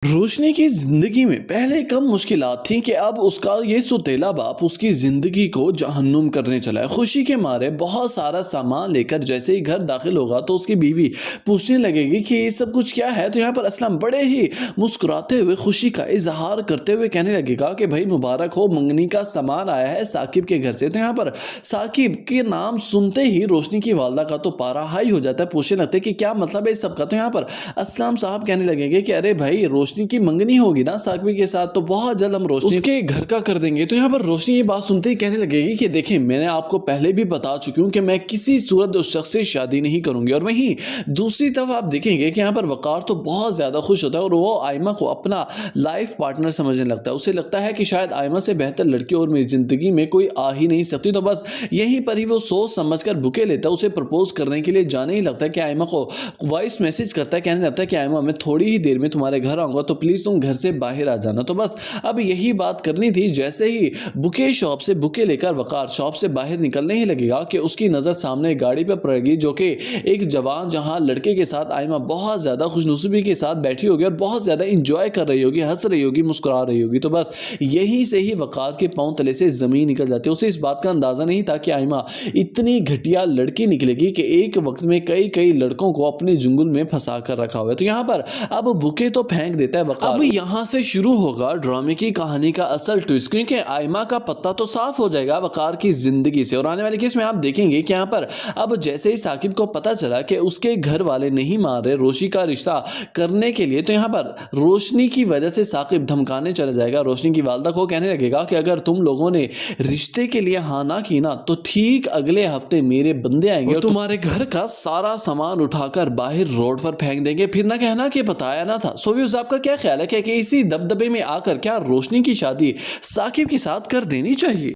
रोशनी की जिंदगी में पहले कम मुश्किलात थी कि अब उसका ये सुतेला बाप उसकी जिंदगी को जहन्नुम करने चला है। खुशी के मारे बहुत सारा सामान लेकर जैसे ही घर दाखिल होगा तो उसकी बीवी पूछने लगेगी कि ये सब कुछ क्या है। तो यहाँ पर असलम बड़े ही मुस्कुराते हुए खुशी का इजहार करते हुए कहने लगेगा कि भाई मुबारक हो, मंगनी का सामान आया है साकिब के घर से। तो यहाँ पर साकिब के नाम सुनते ही रोशनी की वालदा का तो पारा हाई हो जाता है। पूछने लगते हैं कि क्या मतलब है इस सब का। तो यहाँ पर असलम साहब कहने लगेंगे कि अरे भाई रोशनी की मंगनी होगी ना साकिब के साथ, तो बहुत जल्द हम रोशनी उसके घर का कर देंगे। तो यहाँ पर रोशनी ये बात सुनते ही कहने लगेगी कि देखिए मैंने आपको पहले भी बता चुकी हूँ कि मैं किसी सूरत उस शख्स से शादी नहीं करूंगी। और वहीं दूसरी तरफ आप देखेंगे कि यहाँ पर वकार तो बहुत ज्यादा खुश होता है और वो आयमा को अपना लाइफ पार्टनर समझने लगता है। उसे लगता है कि शायद आयमा से बेहतर लड़की और मेरी जिंदगी में कोई आ ही नहीं सकती। तो बस यहीं पर ही वो सोच समझकर बुके लेता है। उसे प्रपोज करने के लिए जाने ही लगता है कि आयमा को वॉइस मैसेज करता है, कहने लगता है कि आयमा मैं थोड़ी ही देर में तुम्हारे घर आऊंगा तो प्लीज तुम घर से बाहर आ जाना। तो बस अब यही बात करनी थी। जैसे ही बुके शॉप से बुके लेकर वकार शॉप से बाहर निकलने ही लगेगा कि उसकी नजर सामने गाड़ी पर पड़ेगी जो कि एक जवान जहां लड़के के साथ आयमा बहुत ज्यादा खुशनुसीबी के साथ बैठी होगी और बहुत ज्यादा इंजॉय कर रही होगी, हंस रही होगी, मुस्कुरा रही होगी। तो बस यहीं से ही वकार के पांव तले से जमीन निकल जाती है। उसे इस बात का अंदाजा नहीं था कि आयमा इतनी घटिया लड़की निकलेगी कि एक वक्त में कई कई लड़कों को अपने जुंगल में फंसा कर रखा हुआ है। तो यहाँ पर अब बुके तो फेंक देता है वकार। अब यहाँ से शुरू होगा ड्रामे की कहानी का असल ट्विस्ट, क्योंकि आयमा का पत्ता तो साफ हो जाएगा वकार की जिंदगी से। और आने वाले केस में आप देखेंगे कि यहाँ पर अब जैसे ही साकिब को पता चला कि उसके घर वाले नहीं मान रहे रोशनी का रिश्ता करने के लिए, तो यहाँ पर रोशनी की वजह से साकिब धमकाने चला जाएगा। रोशनी की वालदा को कहने लगेगा कि अगर तुम लोगों ने रिश्ते के लिए हाँ ना की ना तो ठीक अगले हफ्ते मेरे बंदे आएंगे और तुम्हारे घर का सारा सामान उठाकर बाहर रोड पर फेंक देंगे। फिर ना कहना कि बताया ना था। सो व्यूअर्स, आपका क्या ख्याल है कि इसी दबदबे में आकर क्या रोशनी की शादी साकिब के साथ कर देनी चाहिए?